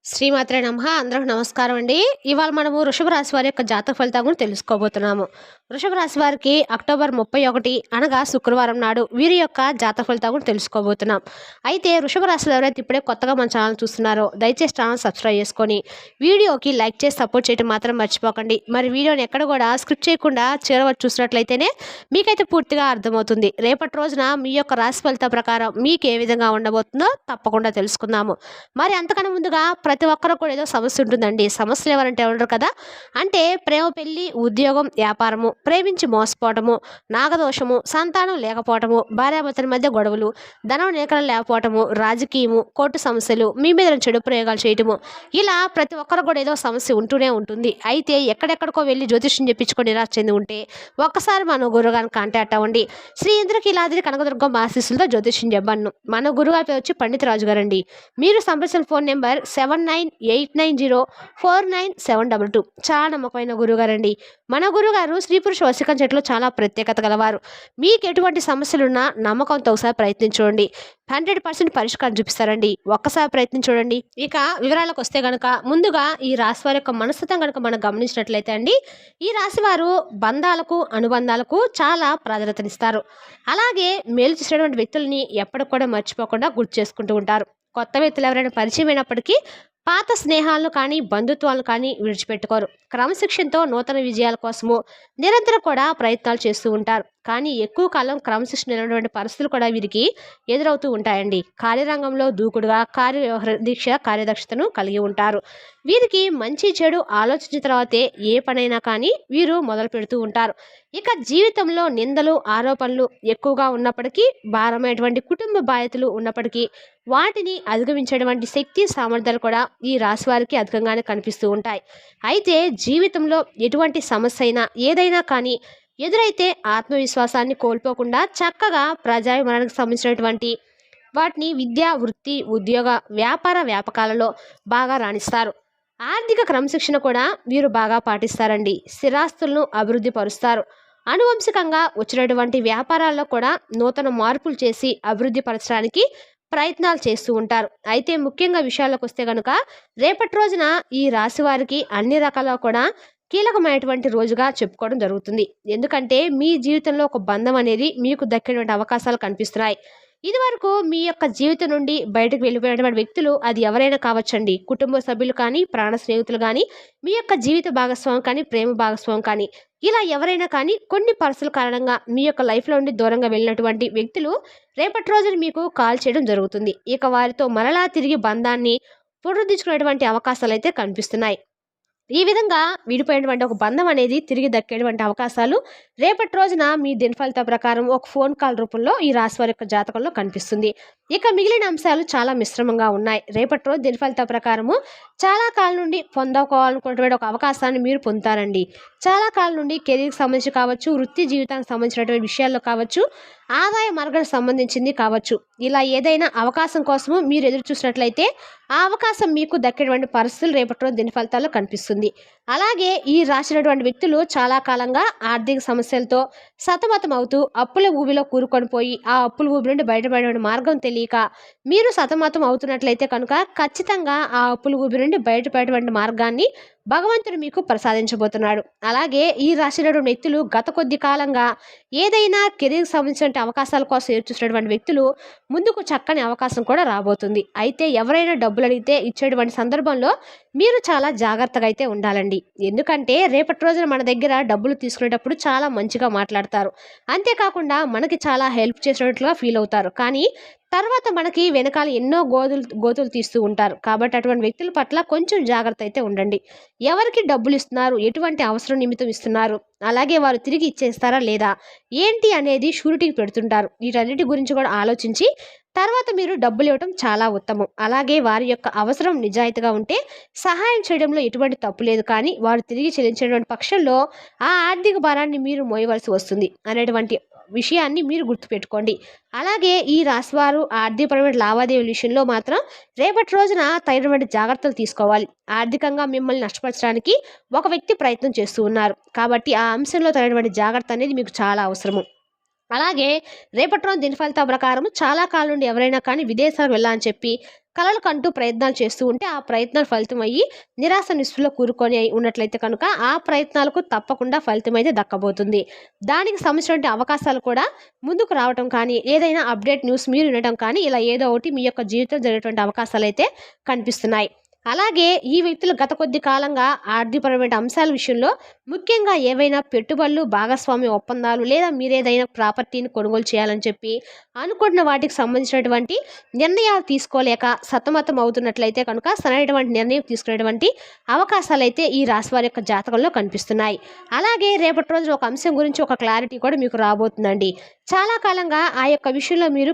శ్రీమాత్రే నమః. అందరికి నమస్కారం అండి. ఇవాళ మనము వృషభ రాశి వారి యొక్క జాతక ఫలితాలను గురించి తెలుసుకోబోతున్నాము. వృషభ రాశి వారికి అక్టోబర్ 31 అనగా శుక్రవారం నాడు వీరి యొక్క జాతక ఫలితాలను గురించి తెలుసుకోబోతున్నాం. అయితే వృషభ రాశిలో ఎవరైతే ఇప్పుడే కొత్తగా మన ఛానల్ చూస్తున్నారో దయచేసి ఛానల్ సబ్స్క్రైబ్ చేసుకొని వీడియోకి లైక్ చేసి సపోర్ట్ చేయడం మాత్రం మర్చిపోకండి. మరి వీడియోని ఎక్కడ కూడా స్క్రిప్ట్ చేయకుండా చివరి చూసినట్లయితేనే మీకైతే పూర్తిగా అర్థమవుతుంది. రేపటి రోజున మీ యొక్క రాశి ఫలిత ప్రకారం మీకు ఏ విధంగా ఉండబోతుందో తప్పకుండా తెలుసుకుందాము. మరి అంతకన్నా ముందుగా ప్రతి ఒక్కరు కూడా ఏదో సమస్య ఉంటుందండి. సమస్యలు ఎవరంటే ఉండరు కదా. అంటే ప్రేమ, పెళ్లి, ఉద్యోగం, వ్యాపారము, ప్రేమించి మోసపోవటము, నాగదోషము, సంతానం లేకపోవటము, భార్యాభర్తల మధ్య గొడవలు, ధనం నిలకడ లేకపోవటము, రాజకీయము, కోర్టు సమస్యలు, మీ మీద చెడు ప్రయోగాలు చేయటము, ఇలా ప్రతి ఒక్కరు కూడా ఏదో సమస్య ఉంటూనే ఉంటుంది. అయితే ఎక్కడెక్కడికో వెళ్ళి జ్యోతిష్యం చెప్పించుకొని నిరాశ చెంది ఉంటే ఒక్కసారి మన గురుగారిని కాంటాక్ట్ అవ్వండి. శ్రీ ఇంద్రకీలాద్రి కనకదుర్గం ఆశీస్సులతో జ్యోతిష్యం చెప్పను. మన గురుగారి పేరు వచ్చి పండిత రాజు గారండి. మీరు సంప్రదించిన ఫోన్ నెంబర్ 7989049722. చాలా నమ్మకమైన గురుగారండి. మన గురుగారు స్త్రీ పురుష వశీకరణ చెట్లో చాలా ప్రత్యేకత గలవారు. మీకు ఎటువంటి సమస్యలున్నా నమ్మకంతో ఒకసారి ప్రయత్నించండి. 100% పరిష్కారం చూపిస్తారండి. ఒక్కసారి ప్రయత్నించండి. ఇక వివరాలకు వస్తే గనక ముందుగా ఈ రాశి వారి యొక్క మనస్తత్వం కనుక మనం గమనించినట్లయితే అండి, ఈ రాశి వారు బంధాలకు, అనుబంధాలకు చాలా ప్రాధాన్యతనిస్తారు. అలాగే మేలు చేసినటువంటి వ్యక్తుల్ని ఎప్పటికి కూడా మర్చిపోకుండా గుర్తు చేసుకుంటూ ఉంటారు. కొత్త వ్యక్తులు ఎవరైనా పరిచయం అయినప్పటికీ పాత స్నేహాలను కానీ బంధుత్వాలను కానీ విడిచిపెట్టుకోరు. క్రమశిక్షణతో నూతన విజయాల కోసము నిరంతరం కూడా ప్రయత్నాలు చేస్తూ ఉంటారు. కానీ ఎక్కువ కాలం క్రమశిక్షణ లేనటువంటి పరిస్థితులు కూడా వీరికి ఎదురవుతూ ఉంటాయండి. కార్యరంగంలో దూకుడుగా కార్యదక్షతను కలిగి ఉంటారు. వీరికి మంచి చెడు ఆలోచించిన తర్వాతే ఏ పనైనా కానీ వీరు మొదలు పెడుతూ ఉంటారు. ఇక జీవితంలో నిందలు, ఆరోపణలు ఎక్కువగా ఉన్నప్పటికీ, భారమైనటువంటి కుటుంబ బాధ్యతలు ఉన్నప్పటికీ వాటిని అధిగమించేటువంటి శక్తి, సామర్థ్యాలు కూడా ఈ రాశి వారికి అధికంగానే కనిపిస్తూ ఉంటాయి. అయితే జీవితంలో ఎటువంటి సమస్య అయినా ఏదైనా కానీ ఎదురైతే ఆత్మవిశ్వాసాన్ని కోల్పోకుండా చక్కగా ప్రజాభిమానానికి సంబంధించినటువంటి వాటిని విద్య, వృత్తి, ఉద్యోగ, వ్యాపారాలలో బాగా రాణిస్తారు. ఆర్థిక క్రమశిక్షణ కూడా వీరు బాగా పాటిస్తారండి. స్థిరాస్తులను అభివృద్ధి పరుస్తారు. అనువంశికంగా వచ్చినటువంటి వ్యాపారాల్లో కూడా నూతన మార్పులు చేసి అభివృద్ధి పరచడానికి ప్రయత్నాలు చేస్తూ ఉంటారు. అయితే ముఖ్యంగా విషయాలకు వస్తే కనుక రేపటి రోజున ఈ రాశి వారికి అన్ని రకాలుగా కూడా కీలకమైనటువంటి రోజుగా చెప్పుకోవడం జరుగుతుంది. ఎందుకంటే మీ జీవితంలో ఒక బంధం అనేది మీకు దక్కేటువంటి అవకాశాలు కనిపిస్తున్నాయి. ఇది వరకు మీ యొక్క జీవితం నుండి బయటకు వెళ్ళిపోయినటువంటి వ్యక్తులు అది ఎవరైనా కావచ్చండి. కుటుంబ సభ్యులు కానీ, ప్రాణ స్నేహితులు కానీ, మీ యొక్క జీవిత భాగస్వామి కానీ, ప్రేమ భాగస్వామి కానీ, ఇలా ఎవరైనా కానీ కొన్ని పరిస్థితుల కారణంగా మీ యొక్క లైఫ్లో నుండి దూరంగా వెళ్ళినటువంటి వ్యక్తులు రేపటి రోజున మీకు కాల్ చేయడం జరుగుతుంది. ఇక వారితో మరలా తిరిగి బంధాన్ని పునరుద్ధరించుకునేటువంటి అవకాశాలు అయితే కనిపిస్తున్నాయి. ఈ విధంగా విడిపోయినటువంటి ఒక బంధం అనేది తిరిగి దక్కేటువంటి అవకాశాలు రేపటి రోజున మీ దినఫలిత ప్రకారం ఒక ఫోన్ కాల్ రూపంలో ఈ రాశి వారి యొక్క జాతకంలో కనిపిస్తుంది. ఇక మిగిలిన అంశాలు చాలా మిశ్రమంగా ఉన్నాయి. రేపటి రోజు దినఫలిత ప్రకారము చాలా కాలం నుండి పొందుకోవాలనుకున్నటువంటి ఒక అవకాశాన్ని మీరు పొందుతారండి. చాలా కాలం నుండి కెరీర్కి సంబంధించి కావచ్చు, వృత్తి జీవితానికి సంబంధించినటువంటి విషయాల్లో కావచ్చు, ఆదాయ మార్గానికి సంబంధించింది కావచ్చు, ఇలా ఏదైనా అవకాశం కోసము మీరు ఎదురు చూసినట్లయితే ఆ అవకాశం మీకు దక్కేటువంటి పరిస్థితులు రేపటి రోజు దిన ఫలితాల్లో కనిపిస్తుంది. అలాగే ఈ రాసినటువంటి వ్యక్తులు చాలా కాలంగా ఆర్థిక సమస్యలతో సతమతం అవుతూ అప్పుల ఊబిలో కూరుకొని పోయి ఆ అప్పుల ఊబి నుండి బయటపడే మార్గం తెలియక మీరు సతమతం అవుతున్నట్లయితే కనుక ఖచ్చితంగా ఆ అప్పుల ఊబి నుండి బయటపడేటువంటి మార్గాన్ని భగవంతుడు మీకు ప్రసాదించబోతున్నాడు. అలాగే ఈ రాసినటువంటి వ్యక్తులు గత కొద్ది కాలంగా ఏదైనా కెరీర్కి సంబంధించిన అవకాశాల కోసం ఎదురు చూసినటువంటి వ్యక్తులు ముందుకు చక్కని అవకాశం కూడా రాబోతుంది. అయితే ఎవరైనా డబ్బులు అడిగితే ఇచ్చేటువంటి సందర్భంలో మీరు చాలా జాగ్రత్తగా అయితే ఉండాలండి. ఎందుకంటే రేపటి రోజున మన దగ్గర డబ్బులు తీసుకునేటప్పుడు చాలా మంచిగా మాట్లాడతారు. అంతేకాకుండా మనకి చాలా హెల్ప్ చేసినట్లుగా ఫీల్ అవుతారు. కానీ తర్వాత మనకి వెనకాల ఎన్నో గోతులు తీస్తూ ఉంటారు. కాబట్టి అటువంటి వ్యక్తుల పట్ల కొంచెం జాగ్రత్త అయితే ఉండండి. ఎవరికి డబ్బులు ఇస్తున్నారు, ఎటువంటి అవసరం నిమిత్తం ఇస్తున్నారు, అలాగే వారు తిరిగి ఇచ్చేస్తారా లేదా ఏంటి అనేది షూరిటీకి పెడుతుంటారు. వీటన్నిటి గురించి కూడా ఆలోచించి తర్వాత మీరు డబ్బులు ఇవ్వటం చాలా ఉత్తమం. అలాగే వారి యొక్క అవసరం నిజాయితీగా ఉంటే సహాయం చేయడంలో ఎటువంటి తప్పు లేదు. కానీ వారు తిరిగి చెల్లించేటువంటి పక్షంలో ఆ ఆర్థిక భారాన్ని మీరు మోయవలసి వస్తుంది అనేటువంటి విషయాన్ని మీరు గుర్తుపెట్టుకోండి. అలాగే ఈ రాశివారు ఆర్థికపరమైన లావాదేవీల విషయంలో మాత్రం రేపటి రోజున తగినటువంటి జాగ్రత్తలు తీసుకోవాలి. ఆర్థికంగా మిమ్మల్ని నష్టపరచడానికి ఒక వ్యక్తి ప్రయత్నం చేస్తూ ఉన్నారు. కాబట్టి ఆ అంశంలో తగినటువంటి జాగ్రత్త అనేది మీకు చాలా అవసరము. అలాగే రేపటి రోజు దిన ఫలితాల ప్రకారం చాలా కాలం నుండి ఎవరైనా కానీ విదేశాలకు వెళ్ళాలని చెప్పి కలలు కంటూ ప్రయత్నాలు చేస్తూ ఉంటే ఆ ప్రయత్నాలు ఫలితమయ్యి నిరాశ నిస్పృహలో కూరుకొని ఉన్నట్లయితే కనుక ఆ ప్రయత్నాలకు తప్పకుండా ఫలితం అయితే దక్కబోతుంది. దానికి సంబంధించినటువంటి అవకాశాలు కూడా ముందుకు రావటం కానీ, ఏదైనా అప్డేట్ న్యూస్ మీరు వినడం కానీ, ఇలా ఏదో ఒకటి మీ యొక్క జీవితంలో జరిగేటువంటి అవకాశాలు అయితే కనిపిస్తున్నాయి. అలాగే ఈ వ్యక్తులు గత కొద్ది కాలంగా ఆర్థికపరమైన అంశాల విషయంలో ముఖ్యంగా ఏవైనా పెట్టుబడులు, భాగస్వామ్య ఒప్పందాలు లేదా మీరేదైనా ప్రాపర్టీని కొనుగోలు చేయాలని చెప్పి అనుకుంటున్న వాటికి సంబంధించినటువంటి నిర్ణయాలు తీసుకోలేక సతమతం అవుతున్నట్లయితే కనుక సరైనటువంటి నిర్ణయం తీసుకునేటువంటి అవకాశాలు అయితే ఈ రాశి వారి యొక్క జాతకంలో కనిపిస్తున్నాయి. అలాగే రేపటి రోజున ఒక అంశం గురించి ఒక క్లారిటీ కూడా మీకు రాబోతుందండి. చాలా కాలంగా ఆ యొక్క విషయంలో మీరు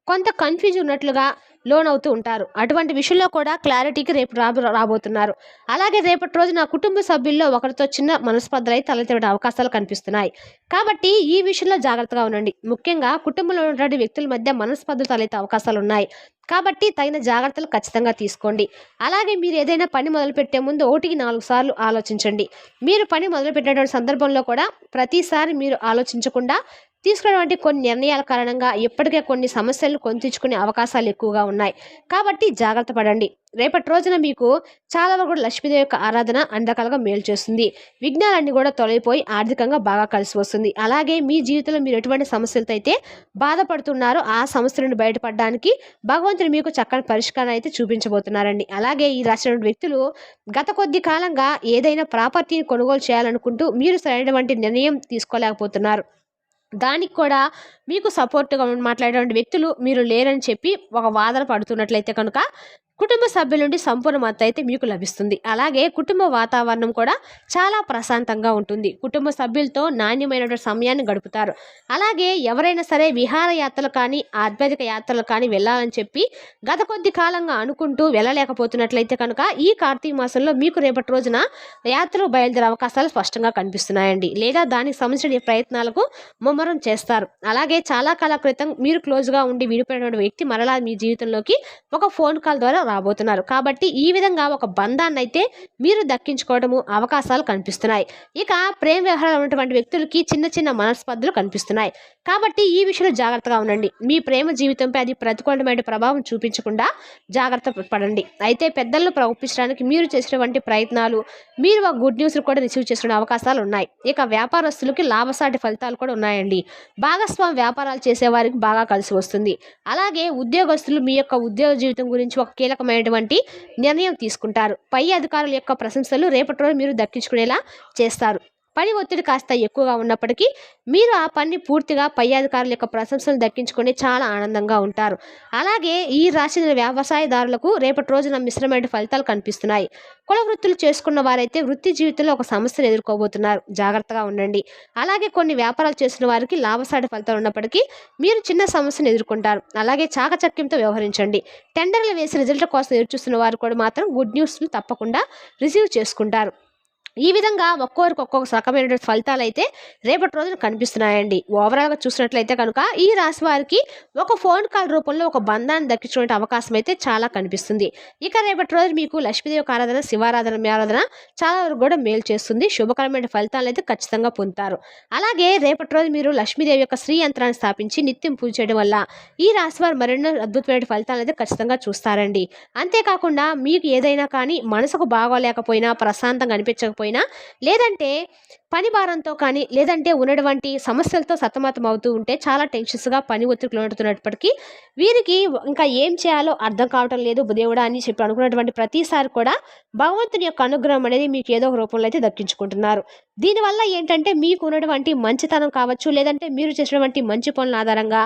కొంత కన్ఫ్యూజ్ ఉన్నట్లుగా లోనవుతూ ఉంటారు. అటువంటి విషయంలో కూడా క్లారిటీకి రేపు రాబోతున్నారు. అలాగే రేపటి రోజున కుటుంబ సభ్యుల్లో ఒకరితో చిన్న మనస్పర్ధలు అయితే తలెత్తే అవకాశాలు కనిపిస్తున్నాయి. కాబట్టి ఈ విషయంలో జాగ్రత్తగా ఉండండి. ముఖ్యంగా కుటుంబంలో ఉన్నటువంటి వ్యక్తుల మధ్య మనస్పర్ధలు తలెత్తే అవకాశాలు ఉన్నాయి. కాబట్టి తగిన జాగ్రత్తలు ఖచ్చితంగా తీసుకోండి. అలాగే మీరు ఏదైనా పని మొదలుపెట్టే ముందు 1కి 4 సార్లు ఆలోచించండి. మీరు పని మొదలుపెట్టేటువంటి సందర్భంలో కూడా ప్రతిసారి మీరు ఆలోచించకుండా తీసుకున్నటువంటి కొన్ని నిర్ణయాల కారణంగా ఇప్పటికే కొన్ని సమస్యలను కొని తెచ్చుకునే అవకాశాలు ఎక్కువగా ఉన్నాయి. కాబట్టి జాగ్రత్త పడండి. రేపటి రోజున మీకు చాలా వరకు లక్ష్మీదేవి యొక్క ఆరాధన అందకలుగా మేలు చేస్తుంది. విఘ్నాలన్నీ కూడా తొలగిపోయి ఆర్థికంగా బాగా కలిసి వస్తుంది. అలాగే మీ జీవితంలో మీరు ఎటువంటి సమస్యలతో అయితే బాధపడుతున్నారో ఆ సమస్య నుండి బయటపడడానికి భగవంతుడు మీకు చక్కని పరిష్కారం అయితే చూపించబోతున్నారండి. అలాగే ఈ రాశి వ్యక్తులు గత కొద్ది కాలంగా ఏదైనా ప్రాపర్టీని కొనుగోలు చేయాలనుకుంటూ మీరు సరైనటువంటి నిర్ణయం తీసుకోలేకపోతున్నారు. దానికి కూడా మీకు సపోర్ట్గా మాట్లాడేటువంటి వ్యక్తులు మీరు లేరని చెప్పి ఒక వాదన పడుతున్నట్లయితే కనుక కుటుంబ సభ్యుల నుండి సంపూర్ణ మద్దతు అయితే మీకు లభిస్తుంది. అలాగే కుటుంబ వాతావరణం కూడా చాలా ప్రశాంతంగా ఉంటుంది. కుటుంబ సభ్యులతో నాణ్యమైనటువంటి సమయాన్ని గడుపుతారు. అలాగే ఎవరైనా సరే విహారయాత్రలు కానీ ఆధ్యాత్మిక యాత్రలు కానీ వెళ్ళాలని చెప్పి గత కొద్ది కాలంగా అనుకుంటూ వెళ్ళలేకపోతున్నట్లయితే కనుక ఈ కార్తీక మాసంలో మీకు రేపటి రోజున యాత్రలు బయలుదేరే అవకాశాలు స్పష్టంగా కనిపిస్తున్నాయండి. లేదా దానికి సంబంధించిన ప్రయత్నాలకు ముమ్మరం చేస్తారు. అలాగే చాలా కాల క్రితం మీరు క్లోజ్గా ఉండి విడిపోయిన వ్యక్తి మరలా మీ జీవితంలోకి ఒక ఫోన్ కాల్ ద్వారా రాబోతున్నారు. కాబట్టి ఈ విధంగా ఒక బంధాన్ని అయితే మీరు దక్కించుకోవడము అవకాశాలు కనిపిస్తున్నాయి. ఇక ప్రేమ వ్యవహారాలు ఉన్నటువంటి వ్యక్తులకి చిన్న చిన్న మనస్పర్ధలు కనిపిస్తున్నాయి. కాబట్టి ఈ విషయంలో జాగ్రత్తగా ఉండండి. మీ ప్రేమ జీవితంపై అది ప్రతికూలమైన ప్రభావం చూపించకుండా జాగ్రత్త పడండి. అయితే పెద్దలను ఒప్పించడానికి మీరు చేసినటువంటి ప్రయత్నాలు మీరు ఒక గుడ్ న్యూస్ కూడా రిసీవ్ చేసుకునే అవకాశాలు ఉన్నాయి. ఇక వ్యాపారస్తులకి లాభసాటి ఫలితాలు కూడా ఉన్నాయండి. భాగస్వామ్య వ్యాపారాలు చేసేవారికి బాగా కలిసి వస్తుంది. అలాగే ఉద్యోగస్తులు మీ యొక్క ఉద్యోగ జీవితం గురించి ఒక కీలకమైనటువంటి నిర్ణయం తీసుకుంటారు. పై అధికారుల యొక్క ప్రశంసలు రేపటి రోజు మీరు దక్కించుకునేలా చేస్తారు. పని ఒత్తిడి కాస్త ఎక్కువగా ఉన్నప్పటికీ మీరు ఆ పని పూర్తిగా పై అధికారుల యొక్క ప్రశంసలు దక్కించుకొని చాలా ఆనందంగా ఉంటారు. అలాగే ఈ రాశి వ్యవసాయదారులకు రేపటి రోజున మిశ్రమైన ఫలితాలు కనిపిస్తున్నాయి. కుల వృత్తులు చేసుకున్న వారైతే వృత్తి జీవితంలో ఒక సమస్యను ఎదుర్కోబోతున్నారు. జాగ్రత్తగా ఉండండి. అలాగే కొన్ని వ్యాపారాలు చేసిన వారికి లాభసాటి ఫలితాలు ఉన్నప్పటికీ మీరు చిన్న సమస్యను ఎదుర్కొంటారు. అలాగే చాకచక్యంతో వ్యవహరించండి. టెండర్లు వేసి రిజల్ట్ కోసం ఎదురుచూస్తున్న వారు కూడా మాత్రం గుడ్ న్యూస్లు తప్పకుండా రిసీవ్ చేసుకుంటారు. ఈ విధంగా ఒక్కొక్కరికి ఒక్కొక్క రకమైన ఫలితాలు అయితే రేపటి రోజున కనిపిస్తున్నాయండి. ఓవరాల్గా చూసినట్లయితే కనుక ఈ రాశి వారికి ఒక ఫోన్ కాల్ రూపంలో ఒక బంధాన్ని దక్కించుకునే అవకాశం అయితే చాలా కనిపిస్తుంది. ఇక రేపటి రోజు మీకు లక్ష్మీదేవి ఆరాధన, శివారాధన, మీ ఆరాధన చాలా వరకు కూడా మేలు చేస్తుంది. శుభకరమైన ఫలితాలు అయితే ఖచ్చితంగా పొందుతారు. అలాగే రేపటి రోజు మీరు లక్ష్మీదేవి యొక్క శ్రీ యంత్రాన్ని స్థాపించి నిత్యం పూజ చేయడం వల్ల ఈ రాశి వారు మరెన్నో అద్భుతమైన ఫలితాలు అయితే ఖచ్చితంగా చూస్తారండి. అంతేకాకుండా మీకు ఏదైనా కానీ మనసుకు బాగోలేకపోయినా, ప్రశాంతంగా అనిపించకపోయినా, లేదంటే పని భారంతో కానీ లేదంటే ఉన్నటువంటి సమస్యలతో సతమతం అవుతూ ఉంటే చాలా టెన్షన్స్గా పని ఒత్తిడికి లోనవుతున్నప్పటికీ వీరికి ఇంకా ఏం చేయాలో అర్థం కావటం లేదు దేవుడా అని చెప్పి అనుకున్నటువంటి ప్రతిసారి కూడా భగవంతుని యొక్క అనుగ్రహం అనేది మీకు ఏదో ఒక రూపంలో అయితే దక్కించుకుంటున్నారు. దీనివల్ల ఏంటంటే మీకు ఉన్నటువంటి మంచితనం కావచ్చు, లేదంటే మీరు చేసినటువంటి మంచి పనుల ఆధారంగా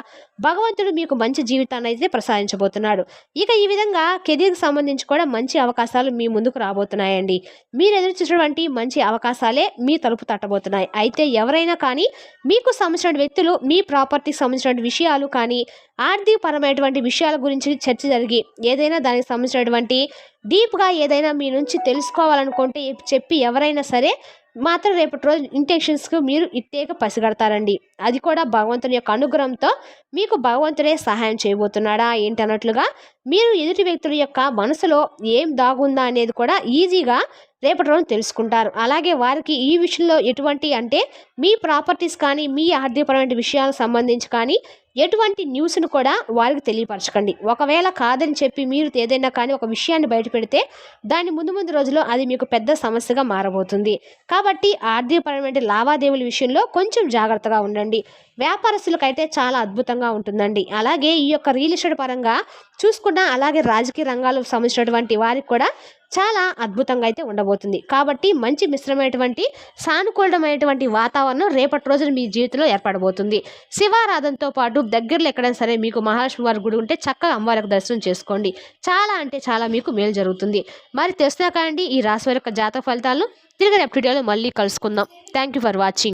భగవంతుడు మీకు మంచి జీవితాన్ని అయితే ప్రసాదించబోతున్నాడు. ఇక ఈ విధంగా కెరీర్కి సంబంధించి కూడా మంచి అవకాశాలు మీ ముందుకు రాబోతున్నాయండి. మీరు ఎదురు చూసినటువంటి మంచి అవకాశాలే మీ తలుపు తట్టబోతున్నాయి. అయితే ఎవరైనా కానీ మీకు సంబంధించిన వ్యక్తులు మీ ప్రాపర్టీకి సంబంధించిన విషయాలు కానీ ఆర్థికపరమైనటువంటి విషయాల గురించి చర్చ జరిగి ఏదైనా దానికి సంబంధించినటువంటి డీప్గా ఏదైనా మీ నుంచి తెలుసుకోవాలనుకుంటే చెప్పి ఎవరైనా సరే మాత్రం రేపటి రోజు ఇంటెన్షన్స్కు మీరు ఇట్టేక పసిగడతారండి. అది కూడా భగవంతుని యొక్క అనుగ్రహంతో మీకు భగవంతుడే సహాయం చేయబోతున్నాడా ఏంటన్నట్లుగా మీరు ఎదుటి వ్యక్తుల యొక్క మనసులో ఏం దాగుందా అనేది కూడా ఈజీగా రేపటి రోజు తెలుసుకుంటారు. అలాగే వారికి ఈ విషయంలో ఎటువంటి అంటే మీ ప్రాపర్టీస్ కానీ మీ ఆర్థికపరమైన విషయాలకు సంబంధించి కానీ ఎటువంటి న్యూస్ను కూడా వారికి తెలియపరచకండి. ఒకవేళ కాదని చెప్పి మీరు ఏదైనా కానీ ఒక విషయాన్ని బయట పెడితే దాని ముందు ముందు రోజుల్లో అది మీకు పెద్ద సమస్యగా మారబోతుంది. కాబట్టి ఆర్థికపరమైన లావాదేవీల విషయంలో కొంచెం జాగ్రత్తగా ఉండండి. వ్యాపారస్తులకైతే చాలా అద్భుతంగా ఉంటుందండి. అలాగే ఈ యొక్క రియల్ ఎస్టేట్ పరంగా చూసుకున్న అలాగే రాజకీయ రంగాలకు సంబంధించినటువంటి వారికి కూడా చాలా అద్భుతంగా అయితే ఉండబోతుంది. కాబట్టి మంచి మిశ్రమైనటువంటి సానుకూలమైనటువంటి వాతావరణం రేపటి రోజున మీ జీవితంలో ఏర్పడబోతుంది. శివారాధనతో పాటు దగ్గరలో ఎక్కడైనా సరే మీకు మహాలక్ష్మి వారి గుడి ఉంటే చక్కగా అమ్మవారికి దర్శనం చేసుకోండి. చాలా అంటే చాలా మీకు మేలు జరుగుతుంది. మరి తెలుసునా కాండి ఈ రాశి వారి యొక్క జాతక ఫలితాలను తిరిగి రేపటి వీడియోలో మళ్ళీ కలుసుకుందాం. Thank you for watching.